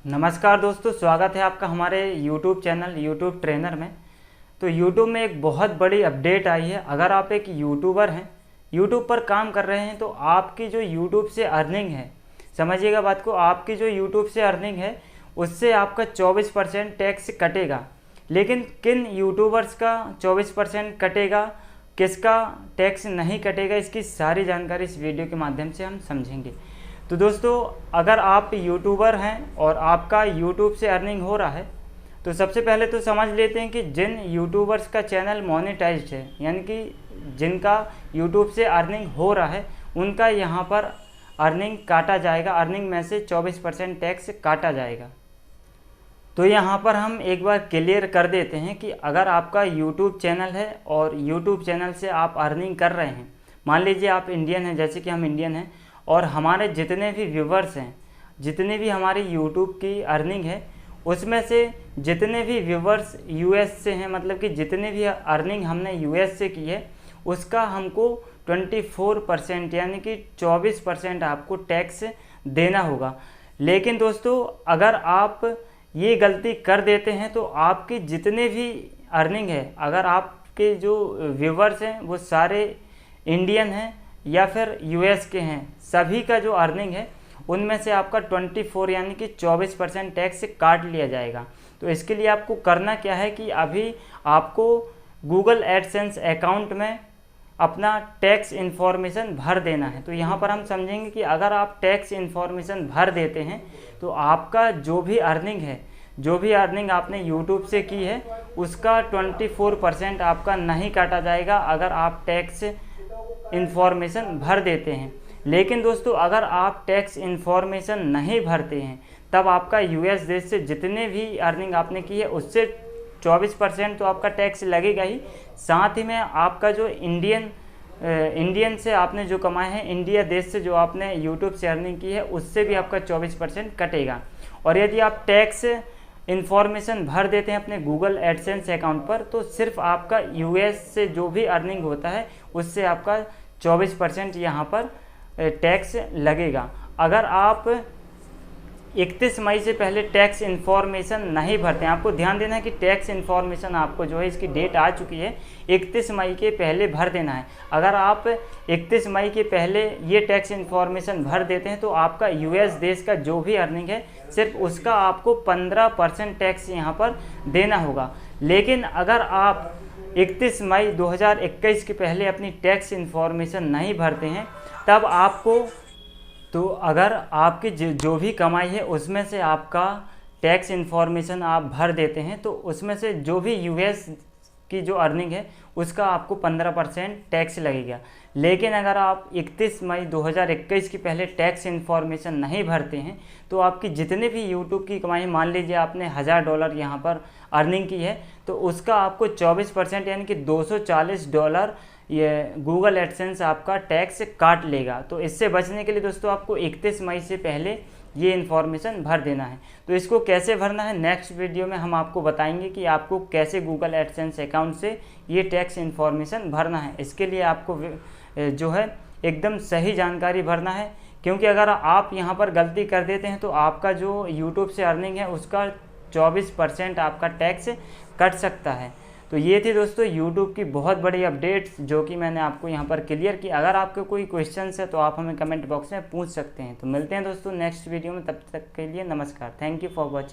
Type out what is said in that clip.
नमस्कार दोस्तों, स्वागत है आपका हमारे YouTube चैनल YouTube ट्रेनर में। तो YouTube में एक बहुत बड़ी अपडेट आई है। अगर आप एक यूट्यूबर हैं, YouTube पर काम कर रहे हैं, तो आपकी जो YouTube से अर्निंग है, समझिएगा बात को, आपकी जो YouTube से अर्निंग है उससे आपका 24% टैक्स कटेगा। लेकिन किन यूट्यूबर्स का 24% कटेगा, किसका टैक्स नहीं कटेगा, इसकी सारी जानकारी इस वीडियो के माध्यम से हम समझेंगे। तो दोस्तों, अगर आप यूट्यूबर हैं और आपका यूट्यूब से अर्निंग हो रहा है, तो सबसे पहले तो समझ लेते हैं कि जिन यूट्यूबर्स का चैनल मोनेटाइज्ड है, यानी कि जिनका यूट्यूब से अर्निंग हो रहा है, उनका यहाँ पर अर्निंग काटा जाएगा। अर्निंग में से 24% टैक्स काटा जाएगा। तो यहाँ पर हम एक बार क्लियर कर देते हैं कि अगर आपका यूट्यूब चैनल है और यूट्यूब चैनल से आप अर्निंग कर रहे हैं, मान लीजिए आप इंडियन हैं, जैसे कि हम इंडियन हैं, और हमारे जितने भी व्यूवर्स हैं, जितने भी हमारी यूट्यूब की अर्निंग है, उसमें से जितने भी व्यूवर्स यूएस से हैं, मतलब कि जितने भी अर्निंग हमने यूएस से की है, उसका हमको 24% यानी कि 24% आपको टैक्स देना होगा। लेकिन दोस्तों, अगर आप ये गलती कर देते हैं तो आपकी जितने भी अर्निंग है, अगर आपके जो व्यूवर्स हैं वो सारे इंडियन हैं या फिर यूएस के हैं, सभी का जो अर्निंग है उनमें से आपका 24 यानी कि 24% टैक्स काट लिया जाएगा। तो इसके लिए आपको करना क्या है कि अभी आपको गूगल एडसेंस अकाउंट में अपना टैक्स इन्फॉर्मेशन भर देना है। तो यहाँ पर हम समझेंगे कि अगर आप टैक्स इन्फॉर्मेशन भर देते हैं तो आपका जो भी अर्निंग आपने यूट्यूब से की है उसका 24% आपका नहीं काटा जाएगा, अगर आप टैक्स इन्फॉर्मेशन भर देते हैं। लेकिन दोस्तों, अगर आप टैक्स इन्फॉर्मेशन नहीं भरते हैं, तब आपका यूएस देश से जितने भी अर्निंग आपने की है उससे 24% तो आपका टैक्स लगेगा ही। साथ ही में आपका जो इंडियन से आपने जो कमाए हैं, इंडिया देश से जो आपने यूट्यूब से अर्निंग की है, उससे भी आपका 24% कटेगा। और यदि आप टैक्स इन्फॉर्मेशन भर देते हैं अपने गूगल एडसेंस अकाउंट पर, तो सिर्फ आपका यूएस से जो भी अर्निंग होता है उससे आपका 24% यहाँ पर टैक्स लगेगा। अगर आप 31 मई से पहले टैक्स इन्फॉर्मेशन नहीं भरते हैं, आपको ध्यान देना है कि टैक्स इन्फॉर्मेशन आपको जो है, इसकी डेट आ चुकी है, 31 मई के पहले भर देना है। अगर आप 31 मई के पहले ये टैक्स इन्फॉर्मेशन भर देते हैं तो आपका यूएस देश का जो भी अर्निंग है, सिर्फ उसका आपको 15% टैक्स यहाँ पर देना होगा। लेकिन अगर आप 31 मई 2021 के पहले अपनी टैक्स इन्फॉर्मेशन नहीं भरते हैं, तब आपको, तो अगर आपकी जो भी कमाई है उसमें से आपका टैक्स इन्फॉर्मेशन आप भर देते हैं, तो उसमें से जो भी यूएस की जो अर्निंग है उसका आपको 15% टैक्स लगेगा। लेकिन अगर आप 31 मई 2021 के पहले टैक्स इन्फॉर्मेशन नहीं भरते हैं, तो आपकी जितने भी यूट्यूब की कमाई, मान लीजिए आपने $1000 यहाँ पर अर्निंग की है, तो उसका आपको 24% यानी कि $240 ये गूगल एडसेंस आपका टैक्स काट लेगा। तो इससे बचने के लिए दोस्तों, आपको 31 मई से पहले ये इन्फॉर्मेशन भर देना है। तो इसको कैसे भरना है, नेक्स्ट वीडियो में हम आपको बताएंगे कि आपको कैसे गूगल एडसेंस अकाउंट से ये टैक्स इन्फॉर्मेशन भरना है। इसके लिए आपको जो है एकदम सही जानकारी भरना है, क्योंकि अगर आप यहाँ पर गलती कर देते हैं तो आपका जो यूट्यूब से अर्निंग है उसका 24% आपका टैक्स कट सकता है। तो ये थी दोस्तों यूट्यूब की बहुत बड़ी अपडेट्स, जो कि मैंने आपको यहाँ पर क्लियर की। अगर आपके कोई क्वेश्चंस है तो आप हमें कमेंट बॉक्स में पूछ सकते हैं। तो मिलते हैं दोस्तों नेक्स्ट वीडियो में, तब तक के लिए नमस्कार। Thank you for watching.